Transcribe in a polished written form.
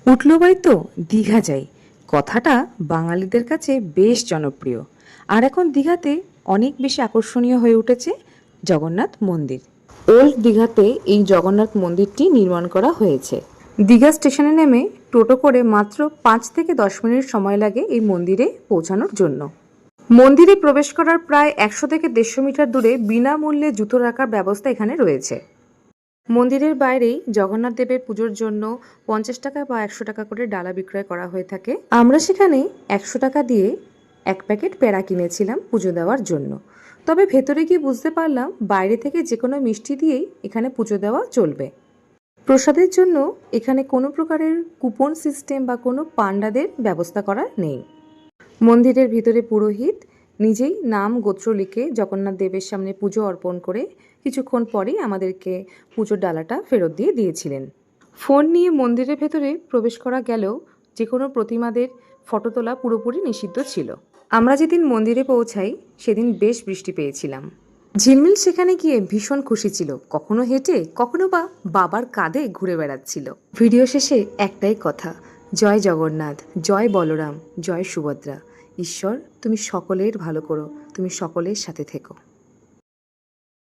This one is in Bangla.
উঠলো বাই তো দীঘা যাই কথাটা বাঙালিদের কাছে বেশ জনপ্রিয়। আর এখন দীঘাতে অনেক বেশি আকর্ষণীয় হয়ে উঠেছে জগন্নাথ মন্দির। ওল্ড দীঘাতে এই জগন্নাথ মন্দিরটি নির্মাণ করা হয়েছে। দীঘা স্টেশনে নেমে টোটো করে মাত্র 5 থেকে 10 মিনিট সময় লাগে এই মন্দিরে পৌঁছানোর জন্য। মন্দিরে প্রবেশ করার প্রায় 100 থেকে 150 মিটার দূরে বিনামূল্যে জুতো রাখার ব্যবস্থা এখানে রয়েছে। মন্দিরের বাইরেই জগন্নাথ দেবের পুজোর জন্য 50 টাকা বা 100 টাকা করে ডালা বিক্রয় করা হয়ে থাকে। আমরা সেখানে 100 টাকা দিয়ে 1 প্যাকেট পেড়া কিনেছিলাম পুজো দেওয়ার জন্য। তবে ভেতরে গিয়ে বুঝতে পারলাম বাইরে থেকে যে কোনো মিষ্টি দিয়েই এখানে পুজো দেওয়া চলবে। প্রসাদের জন্য এখানে কোনো প্রকারের কুপন সিস্টেম বা কোনো পাণ্ডাদের ব্যবস্থা করা নেই। মন্দিরের ভিতরে পুরোহিত নিজেই নাম গোত্র লিখে জগন্নাথ দেবের সামনে পুজো অর্পণ করে কিছুক্ষণ পরেই আমাদেরকে পুজোর ডালাটা ফেরত দিয়ে দিয়েছিলেন। ফোন নিয়ে মন্দিরের ভেতরে প্রবেশ করা গেলেও যে কোনো প্রতিমাদের ফটো তোলা পুরোপুরি নিষিদ্ধ ছিল। আমরা যেদিন মন্দিরে পৌঁছাই সেদিন বেশ বৃষ্টি পেয়েছিলাম। ঝিলমিল সেখানে গিয়ে ভীষণ খুশি ছিল, কখনো হেঁটে কখনো বা বাবার কাঁধে ঘুরে বেড়াচ্ছিল। ভিডিও শেষে একটাই কথা, জয় জগন্নাথ, জয় বলরাম, জয় সুভদ্রা। ঈশ্বর তুমি সকলের ভালো করো, তুমি সকলের সাথে থেকো।